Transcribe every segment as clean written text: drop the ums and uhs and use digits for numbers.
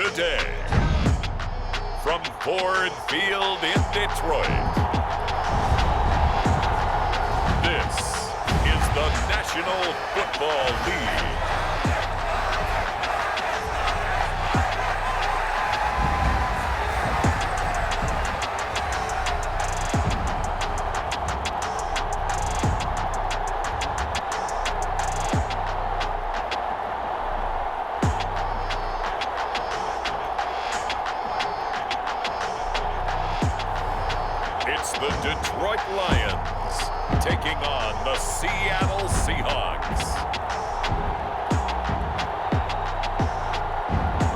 today. From Ford Field in Detroit, this is the National Football League. The Detroit Lions taking on the Seattle Seahawks.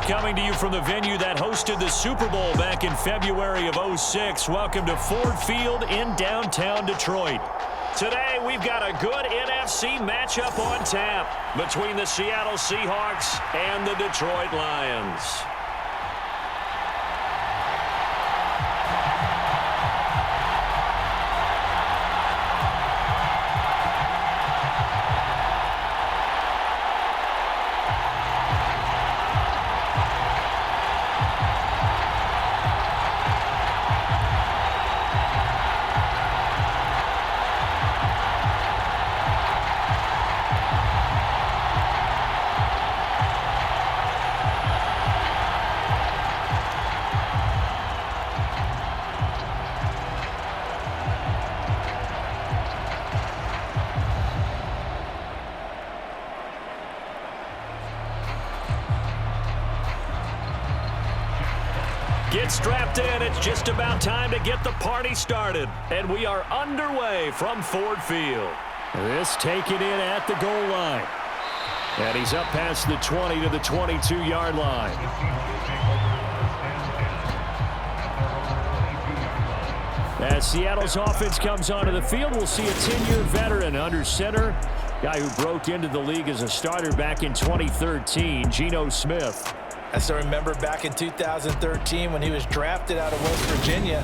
Coming to you from the venue that hosted the Super Bowl back in February of '06. Welcome to Ford Field in downtown Detroit. Today we've got a good NFC matchup on tap between the Seattle Seahawks and the Detroit Lions. Get strapped in. It's just about time to get the party started. And we are underway from Ford Field. This taken in at the goal line. And he's up past the 20 to the 22-yard line. As Seattle's offense comes onto the field, we'll see a 10-year veteran under center. Guy who broke into the league as a starter back in 2013, Geno Smith. I still remember back in 2013 when he was drafted out of West Virginia.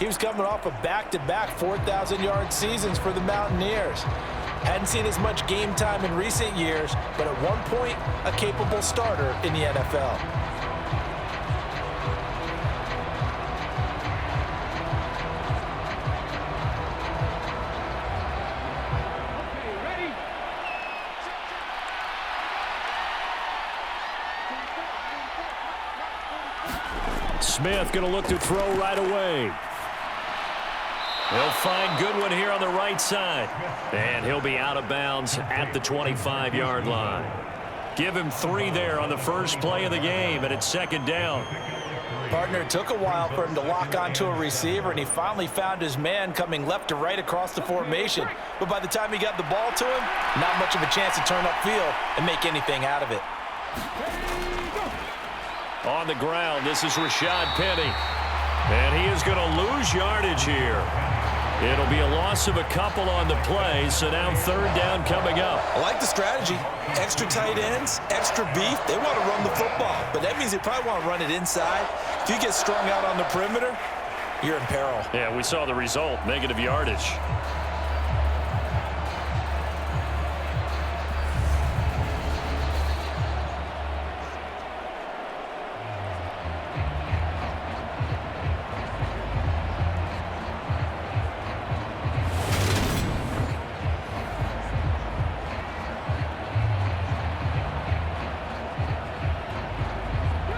He was coming off of back-to-back 4,000-yard seasons for the Mountaineers. Hadn't seen as much game time in recent years, but at one point, a capable starter in the NFL. Smith going to look to throw right away. He'll find Goodwin here on the right side. And he'll be out of bounds at the 25-yard line. Give him 3 there on the first play of the game, and it's second down. Partner, it took a while for him to lock onto a receiver, and he finally found his man coming left to right across the formation. But by the time he got the ball to him, not much of a chance to turn upfield and make anything out of it. On the ground, this is Rashad Penny. And he is going to lose yardage here. It'll be a loss of a couple on the play, so now third down coming up. I like the strategy. Extra tight ends, extra beef. They want to run the football, but that means they probably want to run it inside. If you get strung out on the perimeter, you're in peril. Yeah, we saw the result, negative yardage.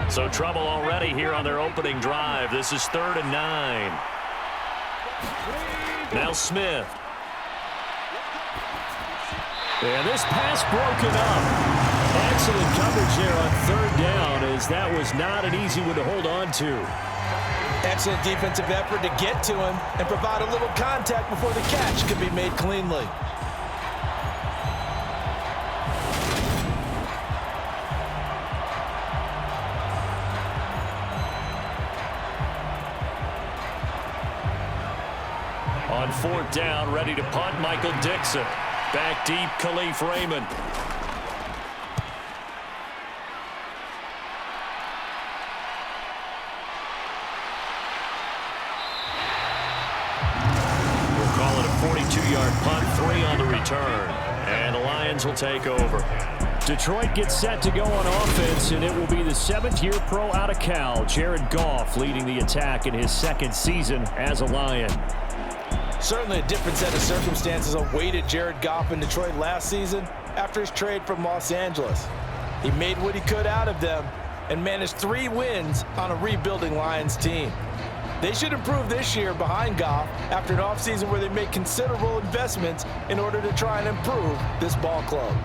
So trouble already here on their opening drive. This is 3rd and 9. Now Smith. And this pass broken up. Excellent coverage there on 3rd down, as that was not an easy one to hold on to. Excellent defensive effort to get to him and provide a little contact before the catch could be made cleanly. On 4th down, ready to punt, Michael Dixon. Back deep, Khalif Raymond. We'll call it a 42-yard punt, 3 on the return. And the Lions will take over. Detroit gets set to go on offense, and it will be the 7th-year pro out of Cal, Jared Goff, leading the attack in his 2nd season as a Lion. Certainly a different set of circumstances awaited Jared Goff in Detroit last season after his trade from Los Angeles. He made what he could out of them and managed 3 wins on a rebuilding Lions team. They should improve this year behind Goff after an offseason where they made considerable investments in order to try and improve this ball club.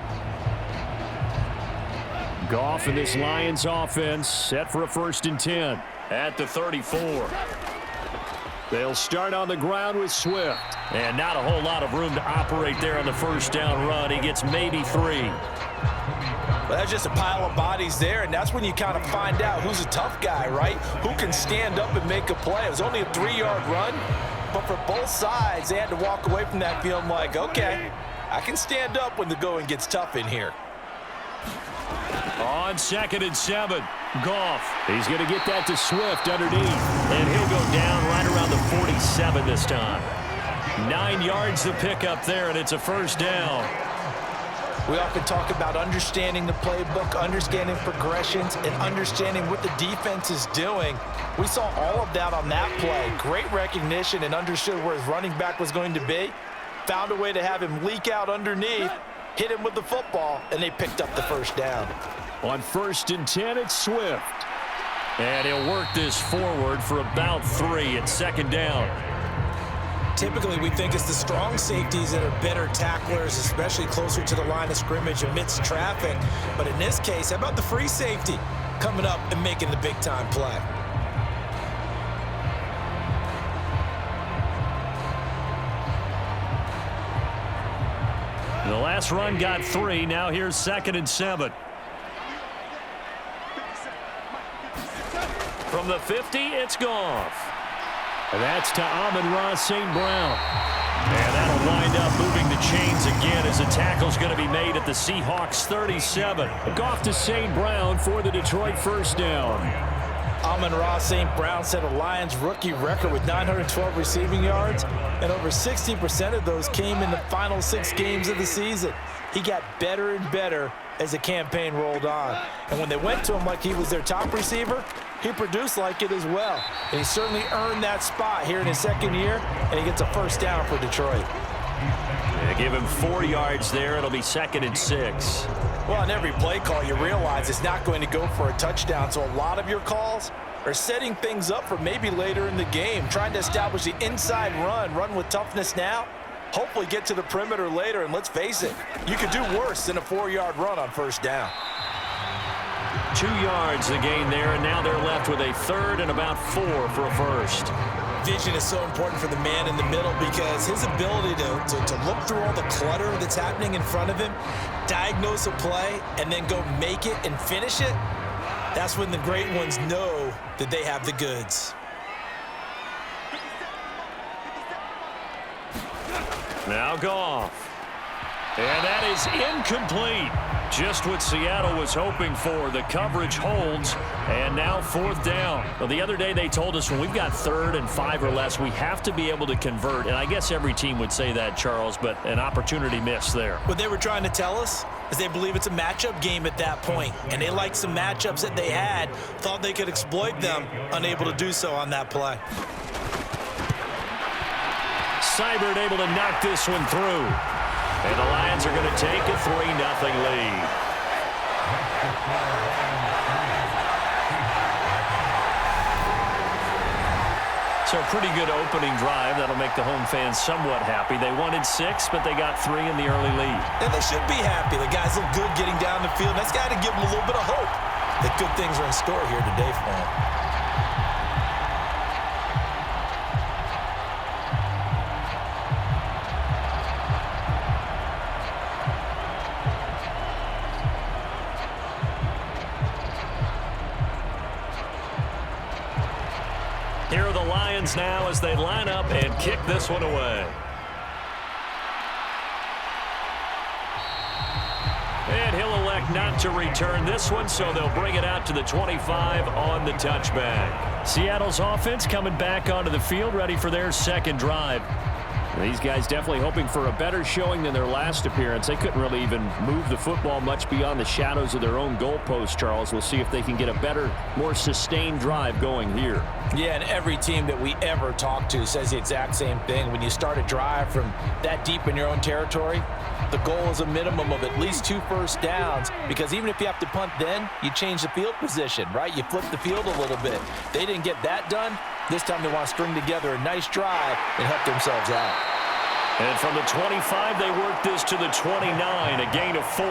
Goff and this Lions offense set for a 1st and 10 at the 34. They'll start on the ground with Swift. And not a whole lot of room to operate there on the 1st down run. He gets maybe 3. Well, that's just a pile of bodies there, and that's when you kind of find out who's a tough guy, right? Who can stand up and make a play. It was only a 3-yard run, but for both sides, they had to walk away from that feeling like, okay, I can stand up when the going gets tough in here. On 2nd and 7, Goff. He's going to get that to Swift underneath, and he'll go down right around the 47 this time. 9 yards to pick up there, and it's a 1st down. We often talk about understanding the playbook, understanding progressions, and understanding what the defense is doing. We saw all of that on that play. Great recognition and understood where his running back was going to be. Found a way to have him leak out underneath, hit him with the football, and they picked up the 1st down. On 1st and 10, it's Swift. And he'll work this forward for about 3 at 2nd down. Typically, we think it's the strong safeties that are better tacklers, especially closer to the line of scrimmage amidst traffic. But in this case, how about the free safety coming up and making the big-time play? The last run got 3. Now here's 2nd and 7. From the 50, it's Goff. And that's to Amon-Ra St. Brown. And that'll wind up moving the chains again as the tackle's going to be made at the Seahawks 37. Goff to St. Brown for the Detroit 1st down. Amon-Ra St. Brown set a Lions rookie record with 912 receiving yards, and over 60% of those came in the final 6 games of the season. He got better and better as the campaign rolled on. And when they went to him like he was their top receiver, he produced like it as well. And he certainly earned that spot here in his 2nd year, and he gets a 1st down for Detroit. Yeah, give him 4 yards there. It'll be 2nd and 6. Well, on every play call, you realize it's not going to go for a touchdown, so a lot of your calls are setting things up for maybe later in the game, trying to establish the inside run with toughness now, hopefully get to the perimeter later, and let's face it, you could do worse than a 4-yard run on 1st down. 2 yards the gain there, and now they're left with a 3rd and about 4 for a 1st. Vision is so important for the man in the middle because his ability to look through all the clutter that's happening in front of him, diagnose a play, and then go make it and finish it, that's when the great ones know that they have the goods. Now Goff. And that is incomplete. Just what Seattle was hoping for. The coverage holds, and now 4th down. Well, the other day they told us when we've got 3rd and 5 or less, we have to be able to convert. And I guess every team would say that, Charles, but an opportunity missed there. What they were trying to tell us is they believe it's a matchup game at that point, and they liked some matchups that they had, thought they could exploit them, unable to do so on that play. Seibert able to knock this one through. And the Lions are going to take a 3-0 lead. So a pretty good opening drive. That'll make the home fans somewhat happy. They wanted 6, but they got 3 in the early lead. And they should be happy. The guys look good getting down the field. That's got to give them a little bit of hope that good things are in store here today for them. Here are the Lions now as they line up and kick this one away. And he'll elect not to return this one, so they'll bring it out to the 25 on the touchback. Seattle's offense coming back onto the field, ready for their 2nd drive. These guys definitely hoping for a better showing than their last appearance. They couldn't really even move the football much beyond the shadows of their own goalpost, Charles. We'll see if they can get a better, more sustained drive going here. Yeah, and every team that we ever talk to says the exact same thing. When you start a drive from that deep in your own territory, the goal is a minimum of at least 2 first downs, because even if you have to punt then, you change the field position, right? You flip the field a little bit. They didn't get that done. This time they want to string together a nice drive and help themselves out. And from the 25, they work this to the 29, a gain of 4.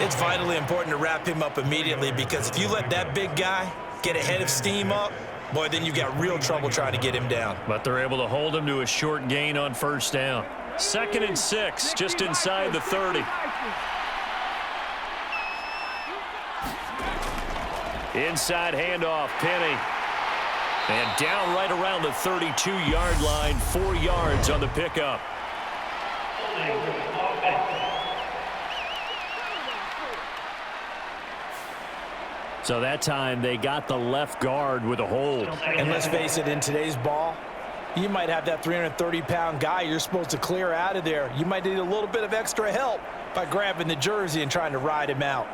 It's vitally important to wrap him up immediately, because if you let that big guy get a head of steam up, boy, then you've got real trouble trying to get him down. But they're able to hold him to a short gain on first down. 2nd and 6, just inside the 30. Inside handoff, Penny. And down right around the 32-yard line, 4 yards on the pickup. So that time they got the left guard with a hold. And let's face it, in today's ball, you might have that 330-pound guy you're supposed to clear out of there. You might need a little bit of extra help by grabbing the jersey and trying to ride him out.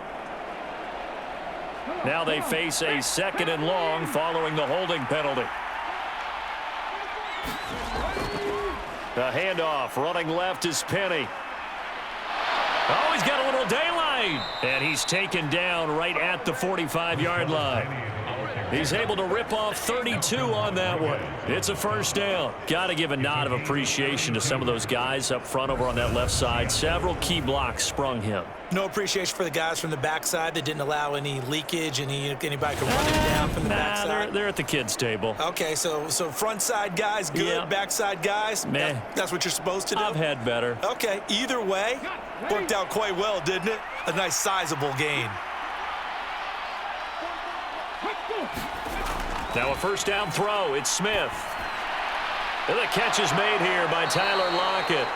Now they face a 2nd and long following the holding penalty. The handoff, running left is Penny. Oh, he's got a little daylight. And he's taken down right at the 45-yard line. He's able to rip off 32 on that one. It's a first down. Got to give a nod of appreciation to some of those guys up front over on that left side. Several key blocks sprung him. No appreciation for the guys from the backside that didn't allow any leakage, anybody could run him down from the backside. They're at the kids' table. Okay, so front side guys good, Yeah. backside guys, Meh. that's what you're supposed to do? I've had better. Okay, either way, worked out quite well, didn't it? A nice sizable gain. Now a first down throw. It's Smith. And the catch is made here by Tyler Lockett.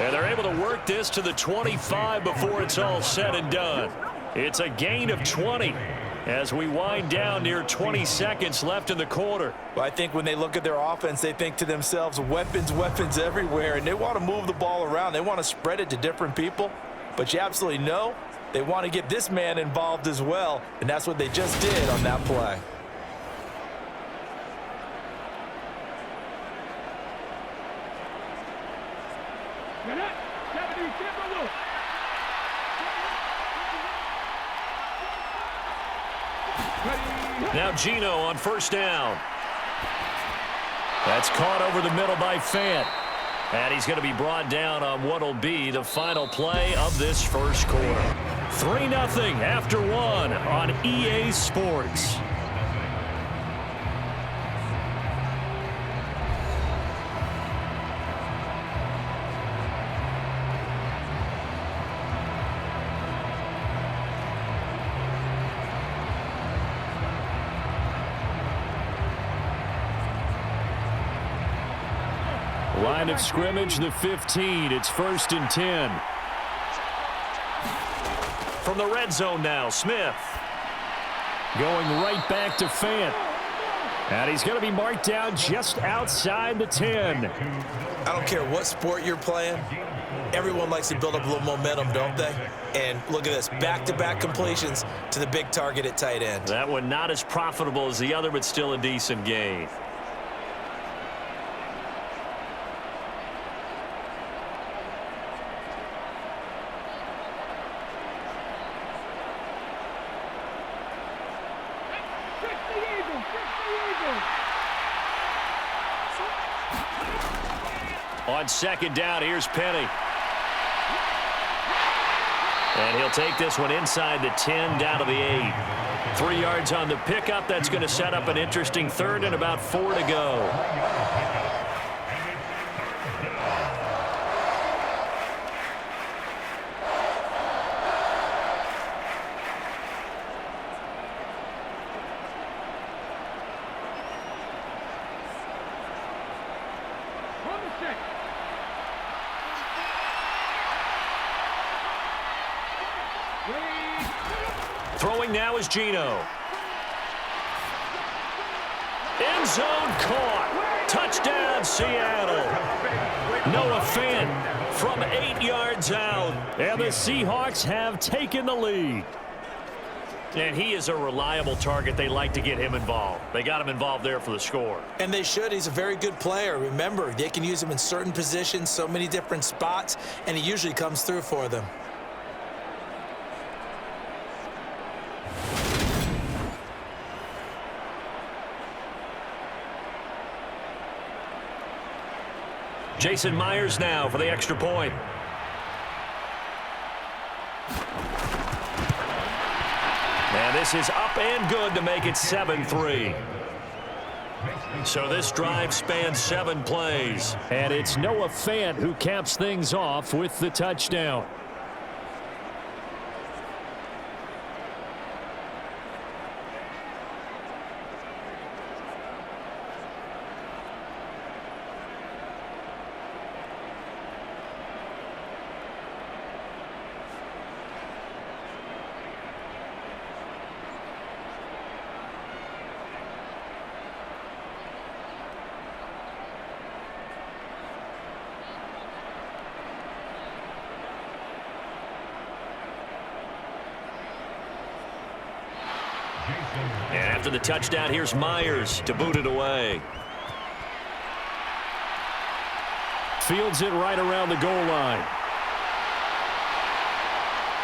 And they're able to work this to the 25 before it's all said and done. It's a gain of 20 as we wind down near 20 seconds left in the quarter. Well, I think when they look at their offense, they think to themselves, weapons, weapons everywhere, and they want to move the ball around. They want to spread it to different people, but you absolutely know they want to get this man involved as well, and that's what they just did on that play. Now Geno on first down. That's caught over the middle by Fant. And he's going to be brought down on what will be the final play of this first quarter. 3-0 after 1 on EA Sports. Line of scrimmage, the 15. It's 1st and 10. From the red zone now, Smith. Going right back to Fant. And he's going to be marked down just outside the 10. I don't care what sport you're playing. Everyone likes to build up a little momentum, don't they? And look at this, back-to-back completions to the big target at tight end. That one not as profitable as the other, but still a decent gain. On second down, here's Penny. And he'll take this one inside the 10, down to the 8. 3 yards on the pickup. That's going to set up an interesting 3rd and about 4 to go. Throwing now is Geno. End zone caught. Touchdown, Seattle. Noah Fant from 8 yards out. And the Seahawks have taken the lead. And he is a reliable target. They like to get him involved. They got him involved there for the score. And they should. He's a very good player. Remember, they can use him in certain positions, so many different spots, and he usually comes through for them. Jason Myers now for the extra point. And this is up and good to make it 7-3. So this drive spans 7 plays. And it's Noah Fant who caps things off with the touchdown. And after the touchdown, here's Myers to boot it away. Fields it right around the goal line.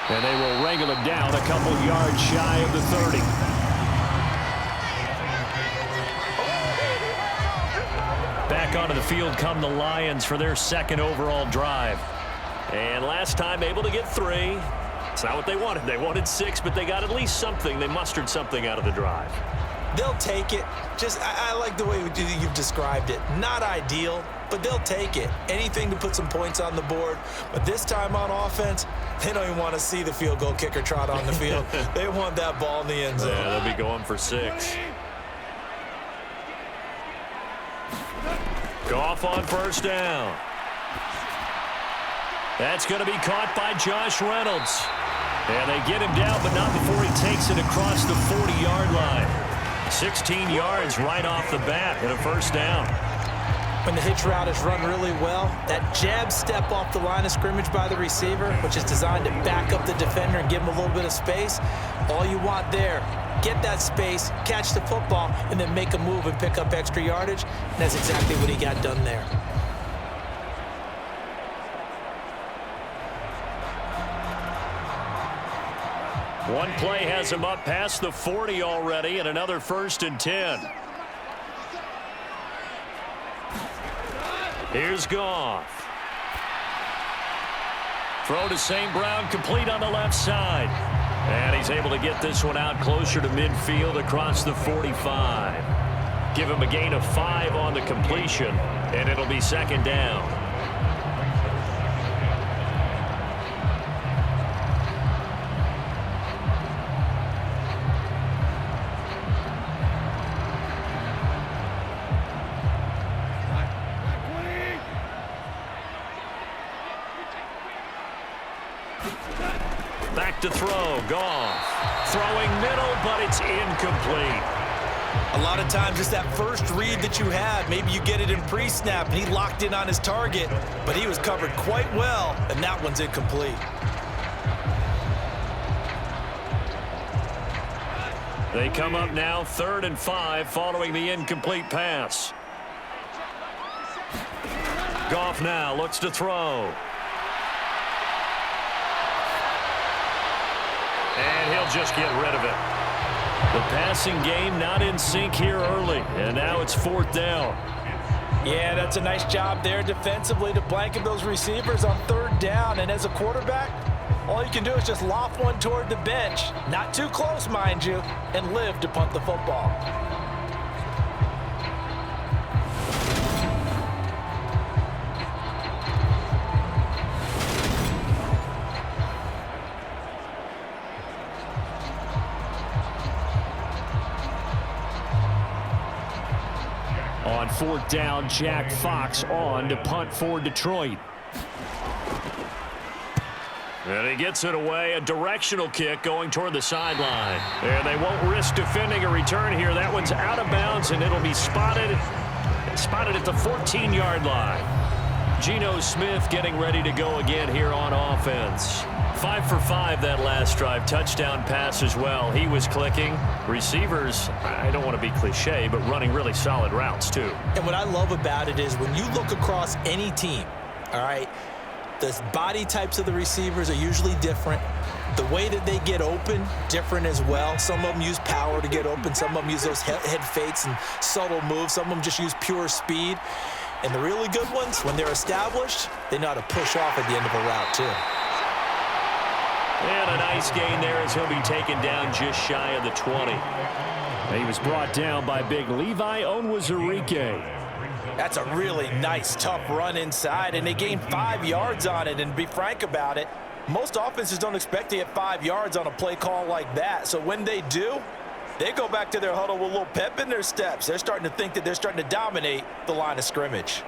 And they will wrangle it down a couple yards shy of the 30. Back onto the field come the Lions for their second overall drive. And last time able to get 3. It's not what they wanted. They wanted 6, but they got at least something. They mustered something out of the drive. They'll take it. I like the way you've described it. Not ideal, but they'll take it. Anything to put some points on the board. But this time on offense, they don't even want to see the field goal kicker trot on the field. They want that ball in the end zone. Yeah, they'll be going for 6. Goff on first down. That's going to be caught by Josh Reynolds. And they get him down, but not before he takes it across the 40-yard line. 16 yards right off the bat and a first down. When the hitch route is run really well, that jab step off the line of scrimmage by the receiver, which is designed to back up the defender and give him a little bit of space, all you want there, get that space, catch the football, and then make a move and pick up extra yardage. And that's exactly what he got done there. One play has him up past the 40 already, and another 1st and 10. Here's Goff. Throw to St. Brown, complete on the left side. And he's able to get this one out closer to midfield across the 45. Give him a gain of 5 on the completion, and it'll be 2nd down. Back to throw, Goff. Throwing middle, but it's incomplete. A lot of times it's that first read that you have. Maybe you get it in pre-snap, and he locked in on his target, but he was covered quite well, and that one's incomplete. They come up now 3rd and 5 following the incomplete pass. Goff now looks to throw. And he'll just get rid of it. The passing game not in sync here early, and now it's 4th down. Yeah, that's a nice job there defensively to blanket those receivers on 3rd down. And as a quarterback, all you can do is just loft one toward the bench. Not too close, mind you, and live to punt the football. On 4th down, Jack Fox on to punt for Detroit. And he gets it away, a directional kick going toward the sideline. And they won't risk defending a return here. That one's out of bounds, and it'll be spotted Spotted at the 14-yard line. Geno Smith getting ready to go again here on offense. 5 for 5 that last drive. Touchdown pass as well. He was clicking. Receivers, I don't want to be cliche, but running really solid routes too. And what I love about it is when you look across any team, all right, the body types of the receivers are usually different. The way that they get open, different as well. Some of them use power to get open. Some of them use those head fakes and subtle moves. Some of them just use pure speed. And the really good ones, when they're established, they know how to push off at the end of a route too. And a nice gain there as he'll be taken down just shy of the 20. He was brought down by big Levi Onwuzurike. That's a really nice, tough run inside, and they gained 5 yards on it. And to be frank about it, most offenses don't expect to get 5 yards on a play call like that. So when they do, they go back to their huddle with a little pep in their steps. They're starting to think that they're starting to dominate the line of scrimmage.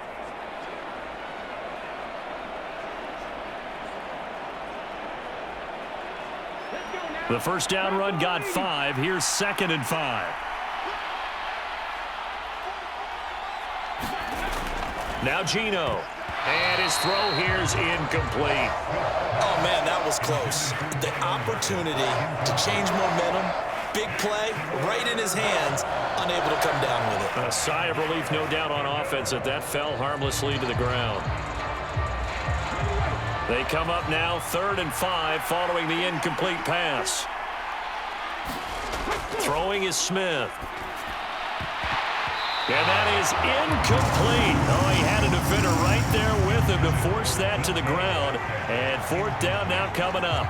The first down run got 5. Here's 2nd and 5. Now Geno. And his throw here is incomplete. Oh, man, that was close. The opportunity to change momentum, big play, right in his hands, unable to come down with it. A sigh of relief, no doubt, on offense that fell harmlessly to the ground. They come up now 3rd and 5 following the incomplete pass. Throwing is Smith. And that is incomplete. Oh, he had a defender right there with him to force that to the ground. And 4th down now coming up.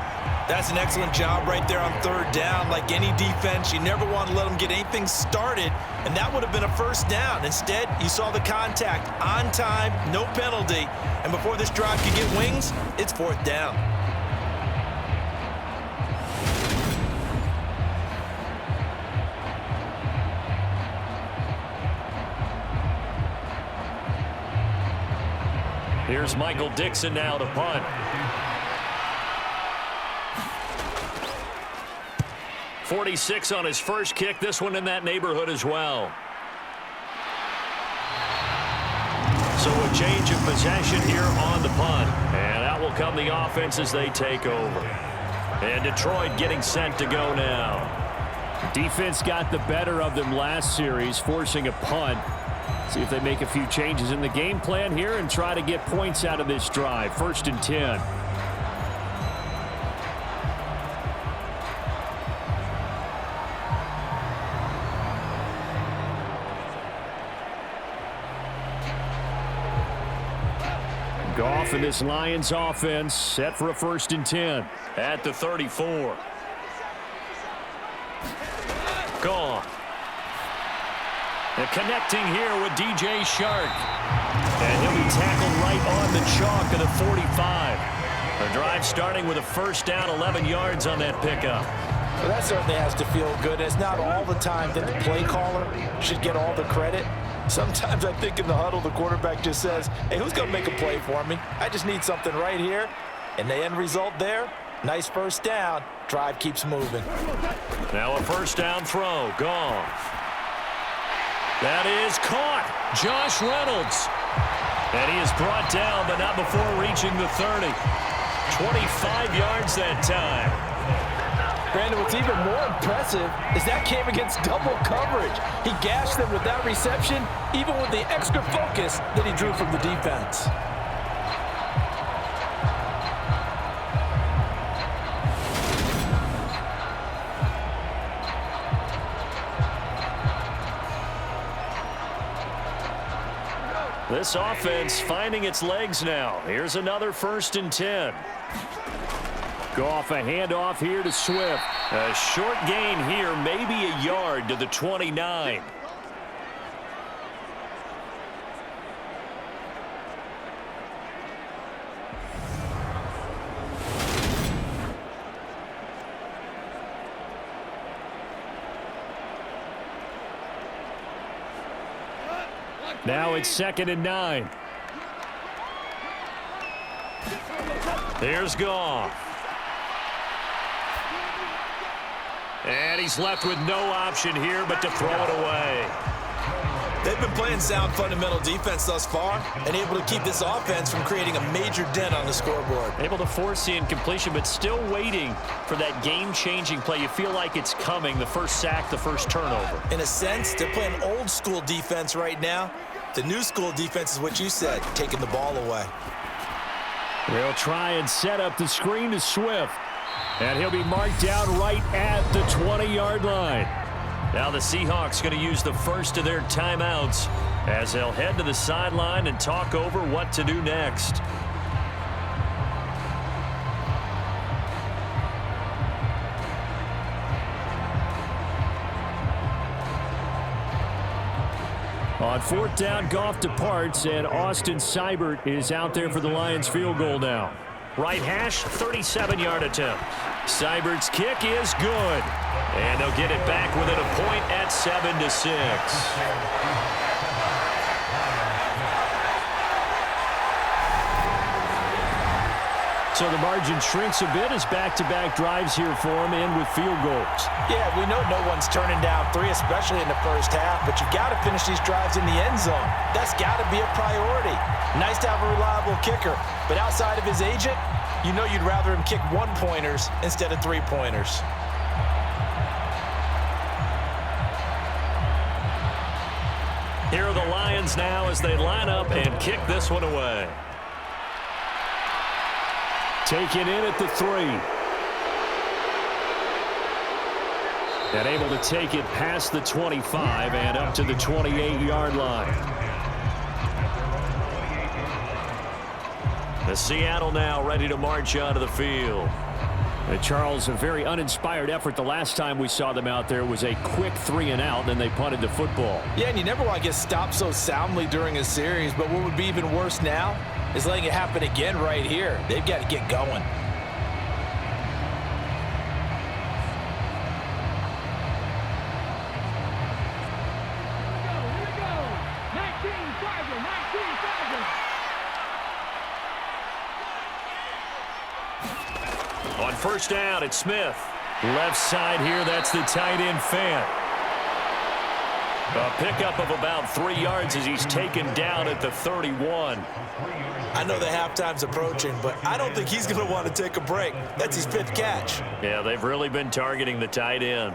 That's an excellent job right there on 3rd down. Like any defense, you never want to let them get anything started, and that would have been a 1st down. Instead, you saw the contact on time, no penalty, and before this drive could get wings, it's 4th down. Here's Michael Dixon now to punt. 46 on his first kick. This one in that neighborhood as well. So a change of possession here on the punt. And out will come the offense as they take over. And Detroit getting set to go now. Defense got the better of them last series, forcing a punt. See if they make a few changes in the game plan here and try to get points out of this drive. 1st and 10. Goff and this Lions offense set for a 1st and 10. At the 34. Goff. And connecting here with DJ Shark. And he'll be tackled right on the chalk of the 45. The drive starting with a 1st down, 11 yards on that pickup. Well, that certainly has to feel good. It's not all the time that the play caller should get all the credit. Sometimes I think in the huddle, the quarterback just says, hey, who's going to make a play for me? I just need something right here. And the end result there, nice 1st down. Drive keeps moving. Now a 1st down throw. Goff. That is caught. Josh Reynolds. And he is brought down, but not before reaching the 30. 25 yards that time. Brandon, what's even more impressive is that came against double coverage. He gashed them with that reception, even with the extra focus that he drew from the defense. This offense finding its legs now. Here's another 1st and 10. Goff, a handoff here to Swift. A short gain here, maybe a yard to the 29. Now it's 2nd and 9. Here's Goff. And he's left with no option here but to throw it away. They've been playing sound fundamental defense thus far and able to keep this offense from creating a major dent on the scoreboard. Able to force the incompletion, but still waiting for that game-changing play. You feel like it's coming, the first sack, the first turnover. In a sense, they're playing old school defense right now. The new school defense is what you said, taking the ball away. They'll try and set up the screen to Swift. And he'll be marked down right at the 20-yard line. Now the Seahawks going to use the first of their timeouts as they'll head to the sideline and talk over what to do next. On fourth down, Goff departs, and Austin Seibert is out there for the Lions field goal now. Right hash, 37-yard attempt. Seibert's kick is good. And they'll get it back within a point at 7-6. So the margin shrinks a bit as back-to-back drives here for him, and with field goals. Yeah, we know no one's turning down 3, especially in the first half, but you got to finish these drives in the end zone. That's got to be a priority. Nice to have a reliable kicker, but outside of his agent, you know you'd rather him kick 1-pointers instead of 3-pointers. Here are the Lions now as they line up and kick this one away. Taken in at the 3. And able to take it past the 25 and up to the 28-yard line. The Seattle now ready to march onto the field. And Charles, a very uninspired effort. The last time we saw them out there was a quick 3-and-out, then they punted the football. Yeah, and you never want to get stopped so soundly during a series, but what would be even worse now is letting it happen again right here. They've got to get going. On first down, it's Smith. Left side here, that's the tight end Fant. A pickup of about 3 yards as he's taken down at the 31. I know the halftime's approaching, but I don't think he's going to want to take a break. That's his 5th catch. Yeah, they've really been targeting the tight end.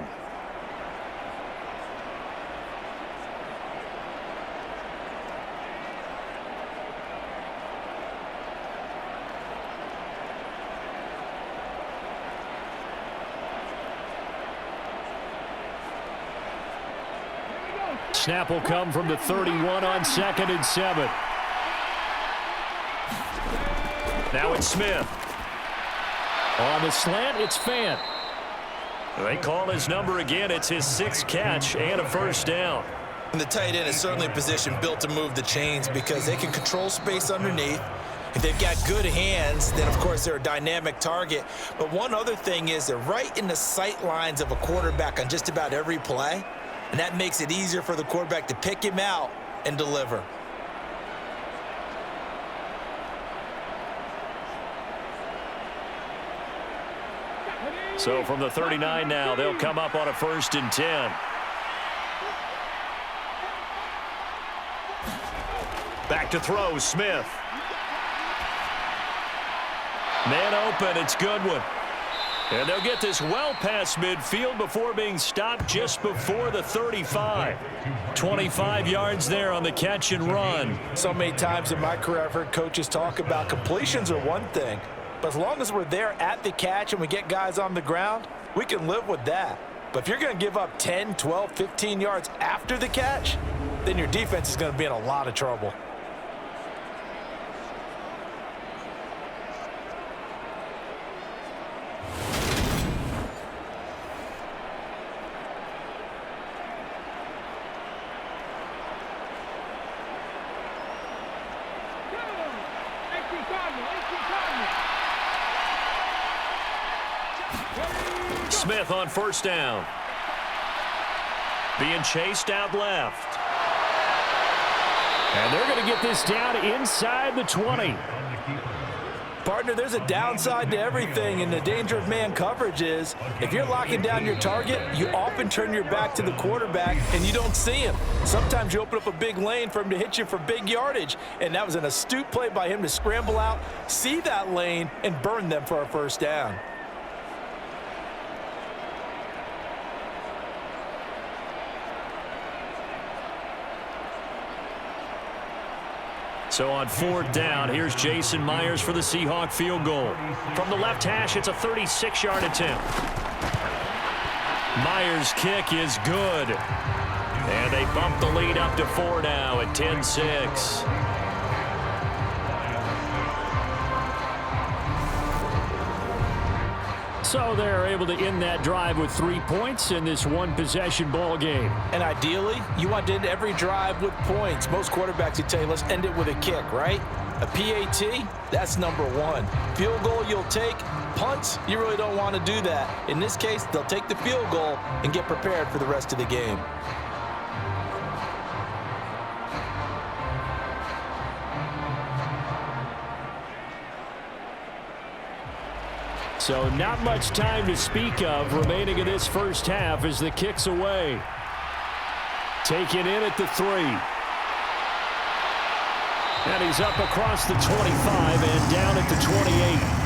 Snap will come from the 31 on 2nd and 7. Now it's Smith. On the slant, it's Fant. They call his number again. It's his 6th catch and a first down. And the tight end is certainly a position built to move the chains because they can control space underneath. If they've got good hands, then, of course, they're a dynamic target. But one other thing is they're right in the sight lines of a quarterback on just about every play. And that makes it easier for the quarterback to pick him out and deliver. So from the 39 now, they'll come up on a 1st and 10. Back to throw, Smith. Man open, it's Goodwin. And they'll get this well past midfield before being stopped just before the 35. 25 yards there on the catch and run. So many times in my career I've heard coaches talk about completions are one thing, but as long as we're there at the catch and we get guys on the ground, we can live with that. But if you're going to give up 10, 12, 15 yards after the catch, then your defense is going to be in a lot of trouble. Smith on first down. Being chased out left. And they're going to get this down inside the 20. Partner, there's a downside to everything, and the danger of man coverage is if you're locking down your target, you often turn your back to the quarterback and you don't see him. Sometimes you open up a big lane for him to hit you for big yardage, and that was an astute play by him to scramble out, see that lane, and burn them for a first down. So on 4th down, here's Jason Myers for the Seahawk field goal. From the left hash, it's a 36-yard attempt. Myers' kick is good. And they bump the lead up to 4 now at 10-6. So they're able to end that drive with 3 points in this one-possession ball game. And ideally, you want to end every drive with points. Most quarterbacks would tell you, let's end it with a kick, right? A PAT, that's number one. Field goal you'll take. Punts, you really don't want to do that. In this case, they'll take the field goal and get prepared for the rest of the game. So not much time to speak of remaining in this first half as the kick's away. Taken in at the 3. And he's up across the 25 and down at the 28.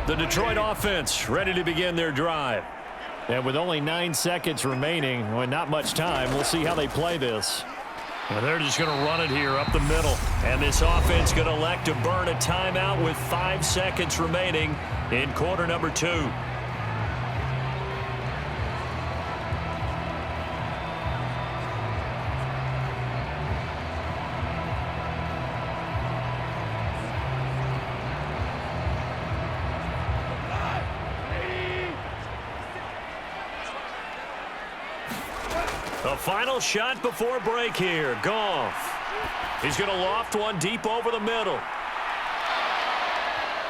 The Detroit offense ready to begin their drive. And with only 9 seconds remaining, well, not much time, we'll see how they play this. Well, they're just going to run it here up the middle. And this offense going to elect to burn a timeout with 5 seconds remaining in quarter number 2. The final shot before break here. Goff. He's going to loft one deep over the middle.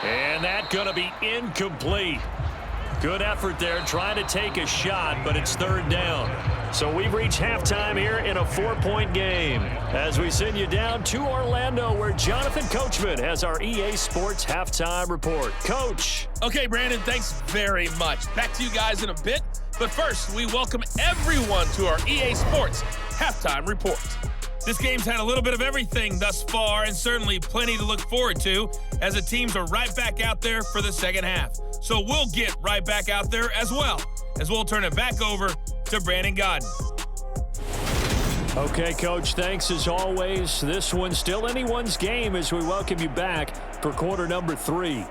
And that's going to be incomplete. Good effort there trying to take a shot, but it's 3rd down. So we've reached halftime here in a 4-point game. As we send you down to Orlando, where Jonathan Coachman has our EA Sports Halftime Report. Coach. Okay, Brandon, thanks very much. Back to you guys in a bit. But first, we welcome everyone to our EA Sports Halftime Report. This game's had a little bit of everything thus far, and certainly plenty to look forward to, as the teams are right back out there for the second half. So we'll get right back out there as well, as we'll turn it back over to Brandon Godden. Okay, Coach, thanks as always. This one's still anyone's game as we welcome you back for quarter number 3.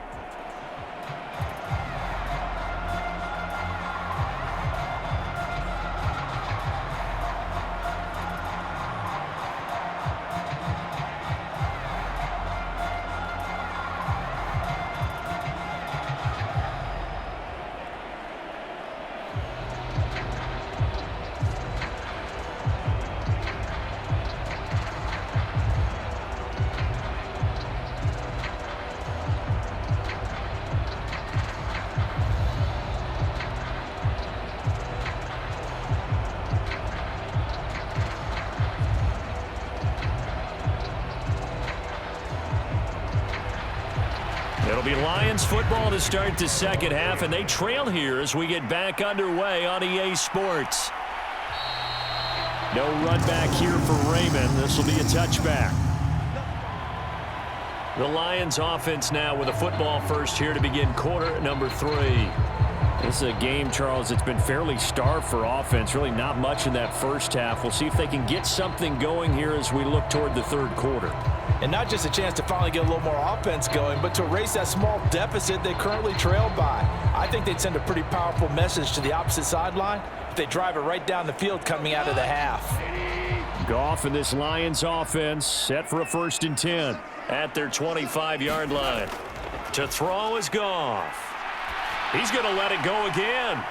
It'll be Lions football to start the second half, and they trail here as we get back underway on EA Sports. No run back here for Raymond. This will be a touchback. The Lions offense now with a football first here to begin quarter number 3. This is a game, Charles, it's been fairly starved for offense. Really not much in that first half. We'll see if they can get something going here as we look toward the third quarter. And not just a chance to finally get a little more offense going, but to erase that small deficit they currently trailed by. I think they'd send a pretty powerful message to the opposite sideline if they drive it right down the field coming out of the half. Goff and this Lions offense set for a 1st and 10. At their 25-yard line. To throw is Goff. He's going to let it go again.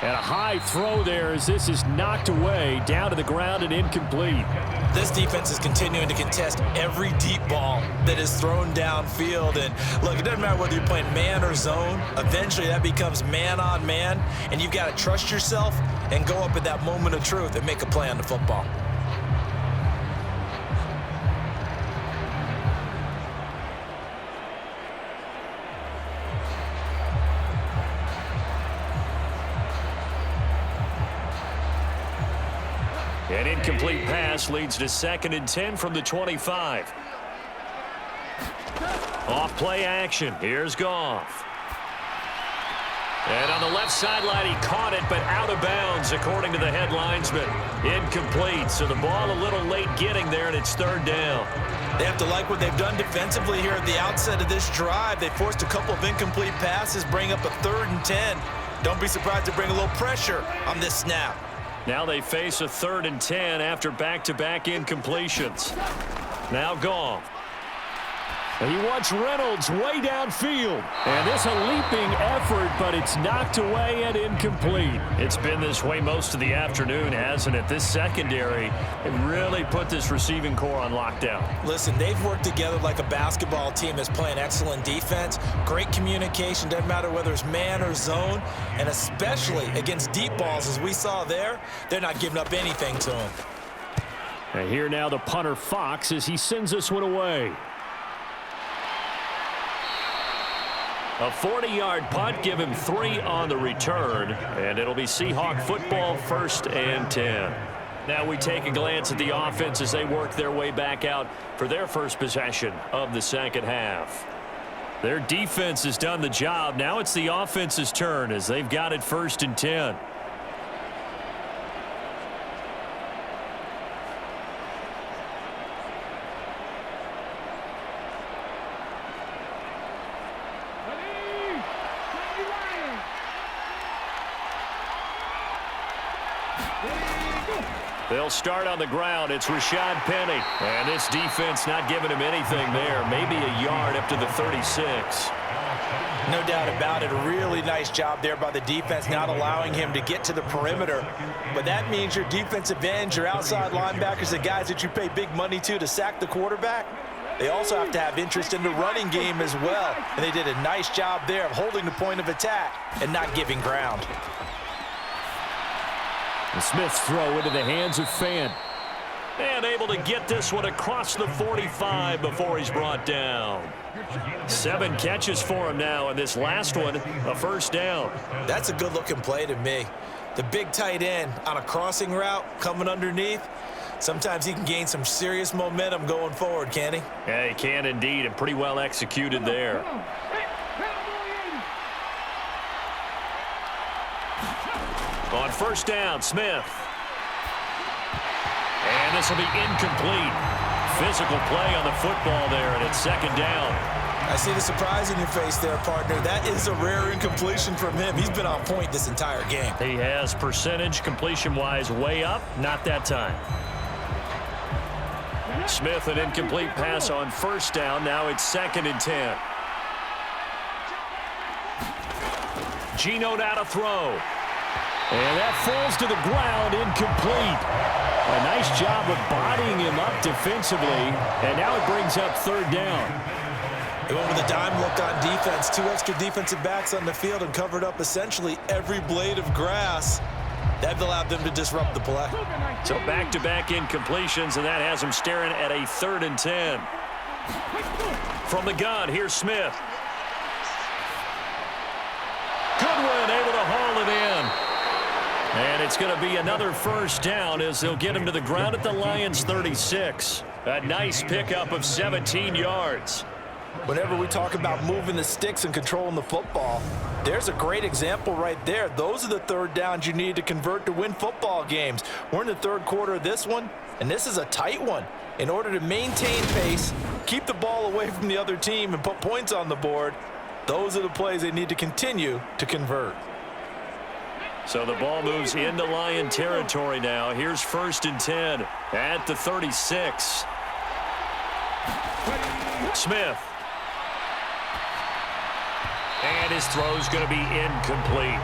And a high throw there as this is knocked away, down to the ground and incomplete. This defense is continuing to contest every deep ball that is thrown downfield. And look, it doesn't matter whether you're playing man or zone. Eventually that becomes man on man, and you've got to trust yourself and go up at that moment of truth and make a play on the football. An incomplete pass leads to 2nd and 10 from the 25. Off play action. Here's Goff. And on the left sideline, he caught it, but out of bounds, according to the head linesman. Incomplete, so the ball a little late getting there, and it's 3rd down. They have to like what they've done defensively here at the outset of this drive. They forced a couple of incomplete passes, bring up a 3rd and 10. Don't be surprised to bring a little pressure on this snap. Now they face a 3rd and 10 after back-to-back incompletions. Now Goff. And he wants Reynolds way downfield. And this a leaping effort, but it's knocked away and incomplete. It's been this way most of the afternoon, hasn't it? This secondary, it really put this receiving core on lockdown. Listen, they've worked together like a basketball team that's playing excellent defense. Great communication, doesn't matter whether it's man or zone. And especially against deep balls, as we saw there, they're not giving up anything to them. And here now the punter Fox as he sends this one away. A 40-yard punt, give him 3 on the return, and it'll be Seahawk football, 1st and 10. Now we take a glance at the offense as they work their way back out for their first possession of the 2nd half. Their defense has done the job. Now it's the offense's turn as they've got it 1st and 10. They'll start on the ground. It's Rashad Penny. And this defense not giving him anything there. Maybe a yard up to the 36. No doubt about it. A really nice job there by the defense, not allowing him to get to the perimeter. But that means your defensive ends, your outside linebackers, the guys that you pay big money to sack the quarterback, they also have to have interest in the running game as well. And they did a nice job there of holding the point of attack and not giving ground. And Smith's throw into the hands of Fan. And able to get this one across the 45 before he's brought down. 7 catches for him now, and this last one, a 1st down. That's a good-looking play to me. The big tight end on a crossing route coming underneath. Sometimes he can gain some serious momentum going forward, can he? Yeah, he can indeed, and pretty well executed there. On 1st down, Smith. And this will be incomplete. Physical play on the football there, and it's 2nd down. I see the surprise in your face there, partner. That is a rare incompletion from him. He's been on point this entire game. He has percentage completion-wise way up. Not that time. Smith, an incomplete pass on 1st down. Now it's 2nd and 10. Geno now to throw. And that falls to the ground, incomplete. A nice job of bodying him up defensively, and now it brings up 3rd down. They went with a dime look on defense. 2 extra defensive backs on the field and covered up essentially every blade of grass. That allowed them to disrupt the play. So back-to-back incompletions, and that has them staring at a 3rd and 10. From the gun, here's Smith. Goodwin able to haul it in. And it's going to be another 1st down as they'll get him to the ground at the Lions' 36. A nice pickup of 17 yards. Whenever we talk about moving the sticks and controlling the football, there's a great example right there. Those are the 3rd downs you need to convert to win football games. We're in the 3rd quarter of this one, and this is a tight one. In order to maintain pace, keep the ball away from the other team, and put points on the board, those are the plays they need to continue to convert. So the ball moves into Lion territory now. Here's 1st and 10 at the 36. Smith. And his throw's going to be incomplete.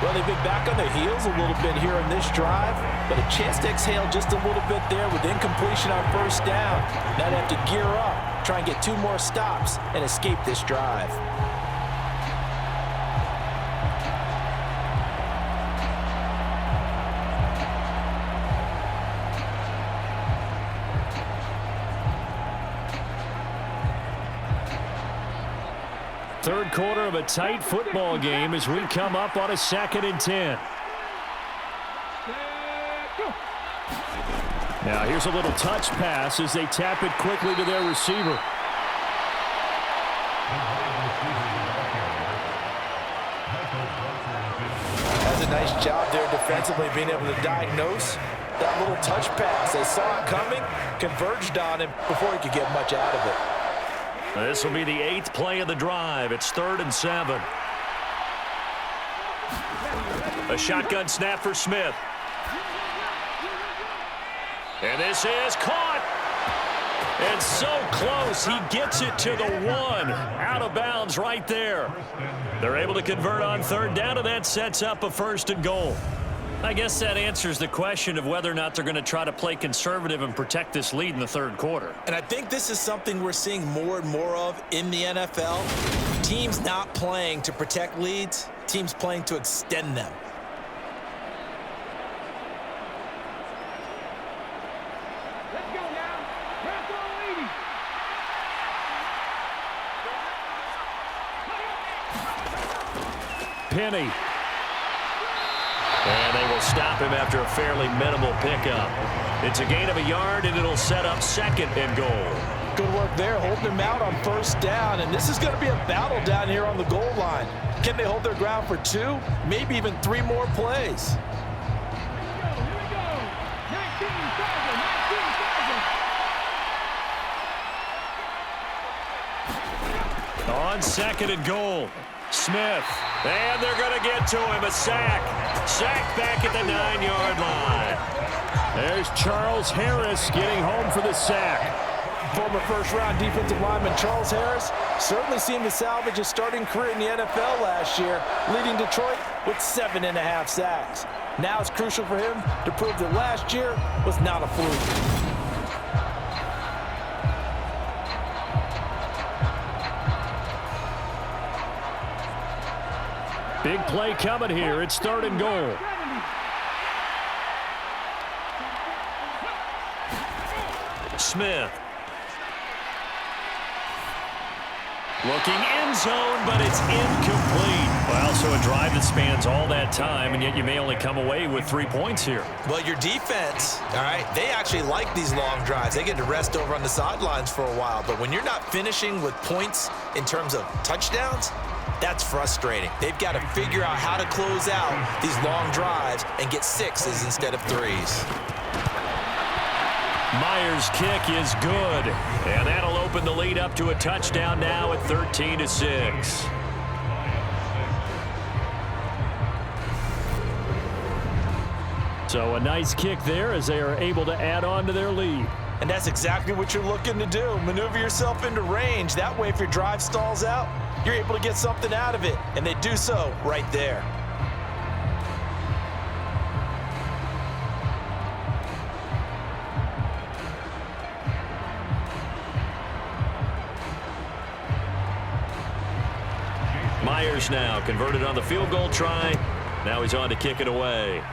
Well, they've been back on their heels a little bit here in this drive, but a chance to exhale just a little bit there with incompletion on first down. Now they have to gear up, try and get 2 more stops, and escape this drive. Third quarter of a tight football game as we come up on a 2nd and 10. Now here's a little touch pass as they tap it quickly to their receiver. That's a nice job there defensively, being able to diagnose that little touch pass. They saw it coming, converged on him before he could get much out of it. This will be the 8th play of the drive. It's 3rd and 7. A shotgun snap for Smith. And this is caught. And so close, he gets it to the 1. Out of bounds right there. They're able to convert on 3rd down, and that sets up a 1st and goal. I guess that answers the question of whether or not they're going to try to play conservative and protect this lead in the 3rd quarter. And I think this is something we're seeing more and more of in the NFL. Teams not playing to protect leads, teams playing to extend them. Let's go now. Press on 80. Penny. And they will stop him after a fairly minimal pickup. It's a gain of a yard, and it'll set up 2nd and goal. Good work there, holding him out on 1st down. And this is going to be a battle down here on the goal line. Can they hold their ground for 2, maybe even 3 more plays? Here we go. 19,000. On 2nd and goal, Smith. And they're going to get to him. A sack. Sack back at the 9-yard line. There's Charles Harris getting home for the sack. Former first-round defensive lineman Charles Harris certainly seemed to salvage his starting career in the NFL last year, leading Detroit with 7.5 sacks. Now it's crucial for him to prove that last year was not a fluke. Big play coming here. It's 3rd and goal. Smith. Looking end zone, but it's incomplete. Well, so a drive that spans all that time, and yet you may only come away with 3 points here. Well, your defense, all right, they actually like these long drives. They get to rest over on the sidelines for a while. But when you're not finishing with points in terms of touchdowns, that's frustrating. They've got to figure out how to close out these long drives and get 6s instead of 3s. Myers' kick is good, and that'll open the lead up to a touchdown now at 13-6. So a nice kick there as they are able to add on to their lead. And that's exactly what you're looking to do. Maneuver yourself into range. That way, if your drive stalls out, you're able to get something out of it. And they do so right there. Myers now converted on the field goal try. Now he's on to kick it away.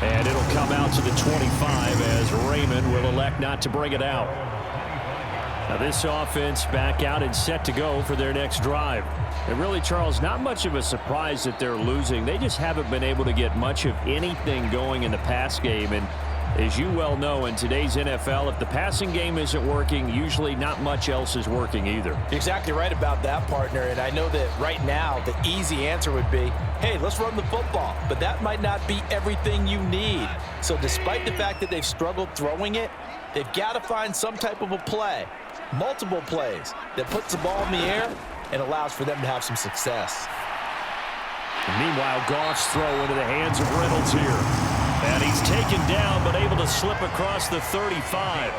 And it'll come out to the 25 as Raymond will elect not to bring it out. Now this offense back out and set to go for their next drive. And really, Charles, not much of a surprise that they're losing. They just haven't been able to get much of anything going in the pass game. And as you well know, in today's NFL, if the passing game isn't working, usually not much else is working either. You're exactly right about that, partner. And I know that right now the easy answer would be, hey, let's run the football. But that might not be everything you need. So despite the fact that they've struggled throwing it, they've got to find some type of a play, multiple plays, that puts the ball in the air and allows for them to have some success. And meanwhile, Goff's throw into the hands of Reynolds here. And he's taken down, but able to slip across the 35.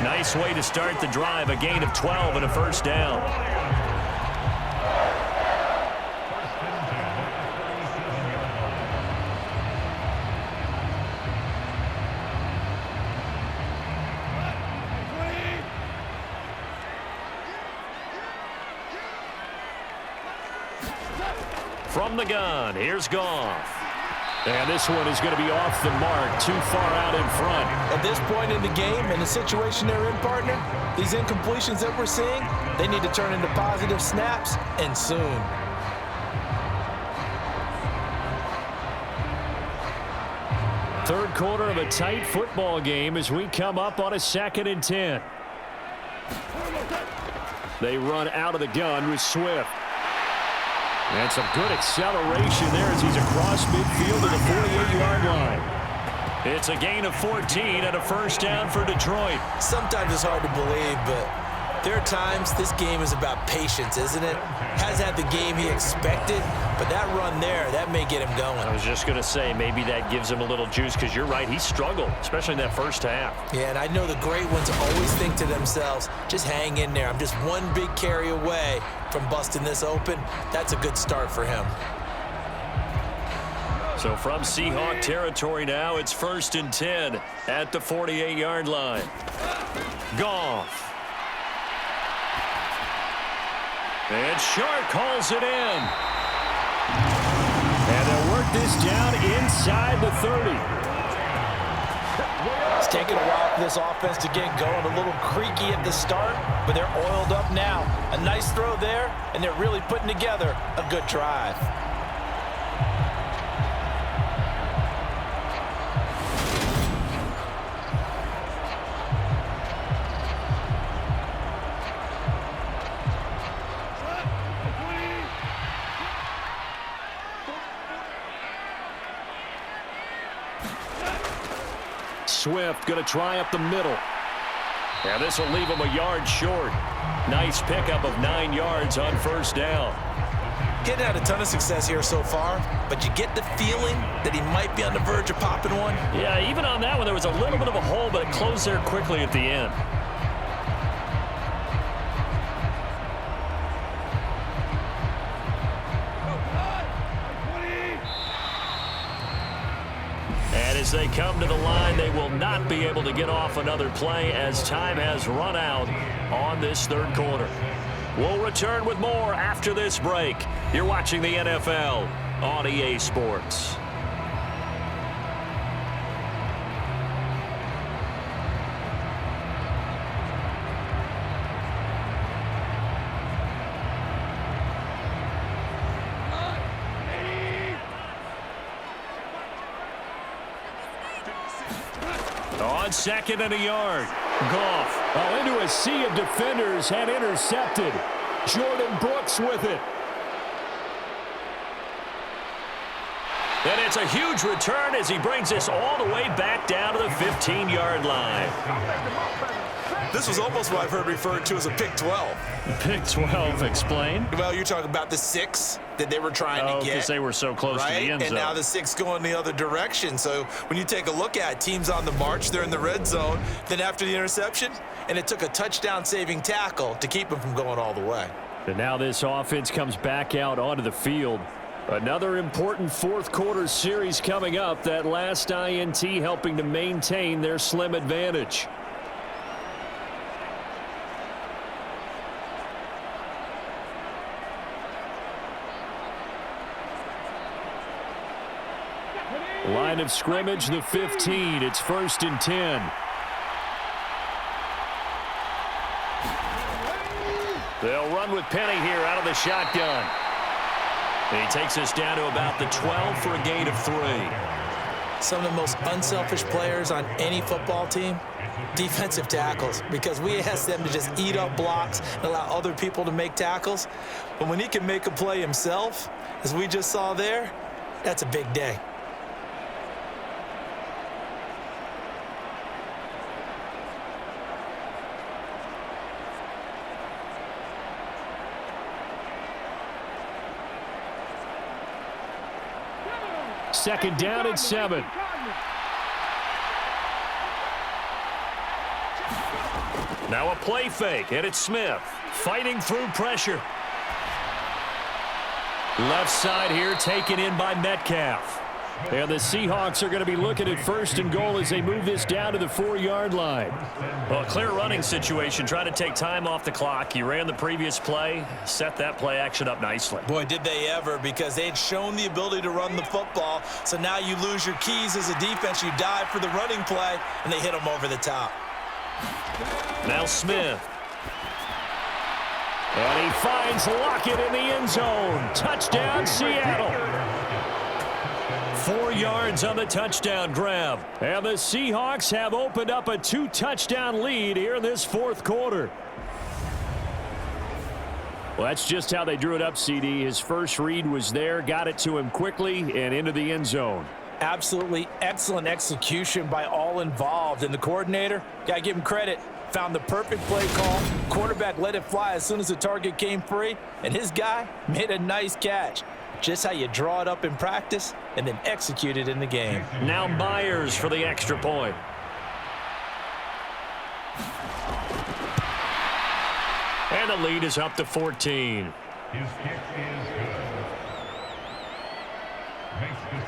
Nice way to start the drive, a gain of 12 and a first down. From the gun, here's Goff. And this one is going to be off the mark, too far out in front. At this point in the game, in the situation they're in, partner, these incompletions that we're seeing, they need to turn into positive snaps, and soon. Third quarter of a tight football game as we come up on a 2nd and 10. They run out of the gun with Swift. And some good acceleration there as he's across midfield to the 48-yard line. It's a gain of 14 and a first down for Detroit. Sometimes it's hard to believe, but there are times this game is about patience, isn't it? Hasn't had the game he expected, but that run there, that may get him going. I was just going to say, maybe that gives him a little juice because you're right, he struggled, especially in that first half. Yeah, and I know the great ones always think to themselves, just hang in there. I'm just one big carry away from busting this open. That's a good start for him. So from Seahawk territory now, it's 1st and 10 at the 48-yard line. Goff. And Shark calls it in. And they'll work this down inside the 30. It's taken a while for this offense to get going. A little creaky at the start, but they're oiled up now. A nice throw there, and they're really putting together a good drive. Swift going to try up the middle. And this will leave him a yard short. Nice pickup of 9 yards on first down. Getting had a ton of success here so far, but you get the feeling that he might be on the verge of popping one. Yeah, even on that one, there was a little bit of a hole, but it closed there quickly at the end. As they come to the line, they will not be able to get off another play as time has run out on this third quarter. We'll return with more after this break. You're watching the NFL on EA Sports. On 2nd and a yard. Goff. Into a sea of defenders and intercepted. Jordan Brooks with it. And it's a huge return as he brings this all the way back down to the 15-yard line. This was almost what I've heard referred to as a pick 12. Pick 12, explain. Well, you're talking about the 6 that they were trying to get. Because they were so close to the end zone. And now the 6 going the other direction. So when you take a look at teams on the march, they're in the red zone. Then after the interception, and it took a touchdown-saving tackle to keep them from going all the way. And now this offense comes back out onto the field. Another important fourth quarter series coming up. That last INT helping to maintain their slim advantage. Line of scrimmage, the 15. It's 1st and 10. They'll run with Penny here out of the shotgun. And he takes us down to about the 12 for a gain of 3. Some of the most unselfish players on any football team, defensive tackles, because we ask them to just eat up blocks and allow other people to make tackles. But when he can make a play himself, as we just saw there, that's a big day. Second down and 7. Now a play fake, and it's Smith fighting through pressure. Left side here taken in by Metcalf. And the Seahawks are going to be looking at 1st and goal as they move this down to the 4-yard line. Well, a clear running situation. Try to take time off the clock. You ran the previous play, set that play action up nicely. Boy, did they ever, because they had shown the ability to run the football. So now you lose your keys as a defense. You dive for the running play, and they hit them over the top. Now Smith. And he finds Lockett in the end zone. Touchdown, Seattle. 4 yards on the touchdown grab. And the Seahawks have opened up a 2-touchdown lead here in this 4th quarter. Well, that's just how they drew it up, CD. His first read was there, got it to him quickly, and into the end zone. Absolutely excellent execution by all involved. And the coordinator, got to give him credit, found the perfect play call. Quarterback let it fly as soon as the target came free, and his guy made a nice catch. Just how you draw it up in practice and then execute it in the game. Now Myers for the extra point. And the lead is up to 14.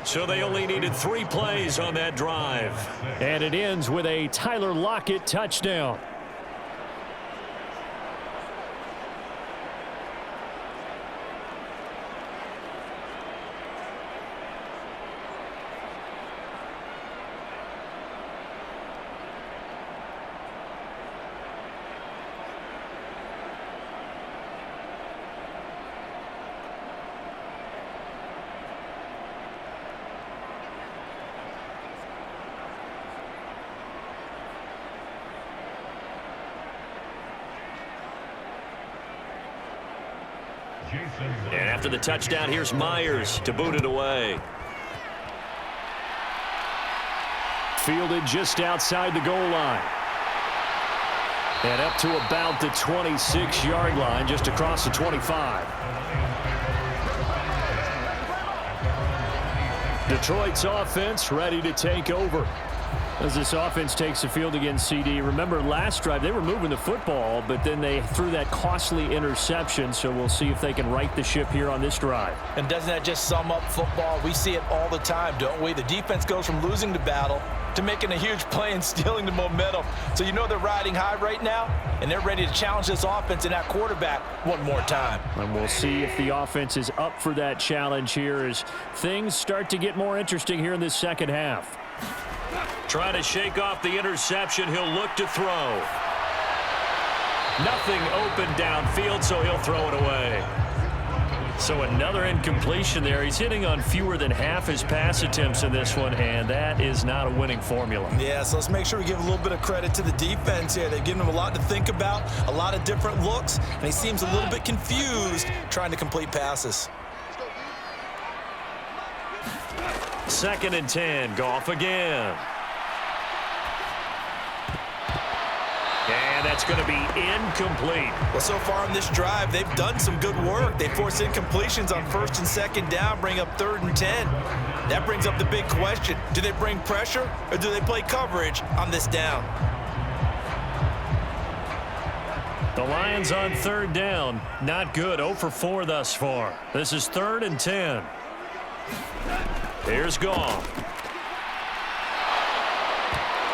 So they only needed 3 plays on that drive. And it ends with a Tyler Lockett touchdown. And after the touchdown, here's Myers to boot it away. Fielded just outside the goal line. And up to about the 26-yard line, just across the 25. Detroit's offense ready to take over. As this offense takes the field against CD. Remember, last drive, they were moving the football, but then they threw that costly interception, so we'll see if they can right the ship here on this drive. And doesn't that just sum up football? We see it all the time, don't we? The defense goes from losing the battle to making a huge play and stealing the momentum. So you know they're riding high right now, and they're ready to challenge this offense and that quarterback one more time. And we'll see if the offense is up for that challenge here as things start to get more interesting here in this second half. Trying to shake off the interception. He'll look to throw. Nothing open downfield, so he'll throw it away. So another incompletion there. He's hitting on fewer than half his pass attempts in this one, and that is not a winning formula. Yeah, so let's make sure we give a little bit of credit to the defense here. They've given him a lot to think about, a lot of different looks, and he seems a little bit confused trying to complete passes. 2nd and 10. Goff again. And that's going to be incomplete. Well, so far on this drive, they've done some good work. They force incompletions on 1st and 2nd down, bring up 3rd and 10. That brings up the big question. Do they bring pressure or do they play coverage on this down? The Lions on 3rd down. Not good. 0 for 4 thus far. This is 3rd and 10. Here's Goff.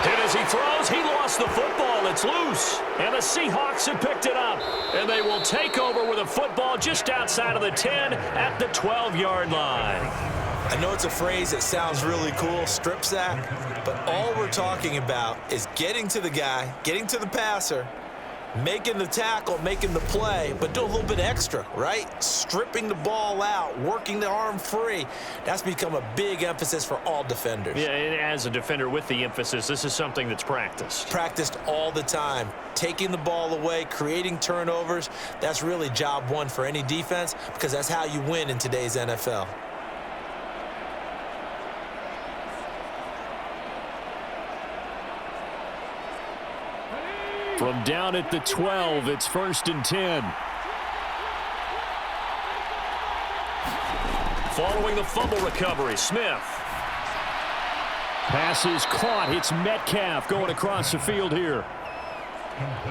And as he throws, he lost the football. It's loose. And the Seahawks have picked it up. And they will take over with a football just outside of the 10 at the 12-yard line. I know it's a phrase that sounds really cool, strip sack, but all we're talking about is getting to the guy, getting to the passer, making the tackle, making the play, but do a little bit extra, right? Stripping the ball out, working the arm free. That's become a big emphasis for all defenders. Yeah, and as a defender with the emphasis, this is something that's practiced. Practiced all the time. Taking the ball away, creating turnovers, that's really job one for any defense because that's how you win in today's NFL. From down at the 12, it's 1st and 10. Following the fumble recovery, Smith. Pass is caught. It's Metcalf going across the field here.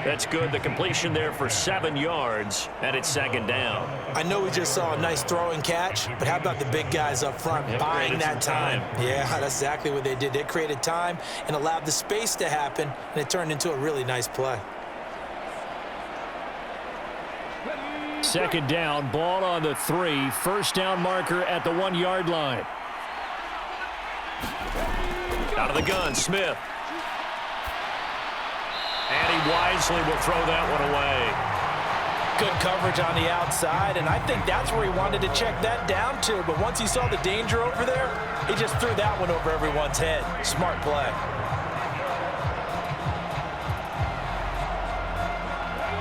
That's good. The completion there for 7 yards, and it's second down. I know we just saw a nice throw and catch, but how about the big guys up front buying that time? Yeah, that's exactly what they did. They created time and allowed the space to happen, and it turned into a really nice play. Second down, ball on the 3. First down marker at the 1-yard line. Out of the gun, Smith. And he wisely will throw that one away. Good coverage on the outside, and I think that's where he wanted to check that down to. But once he saw the danger over there, he just threw that one over everyone's head. Smart play.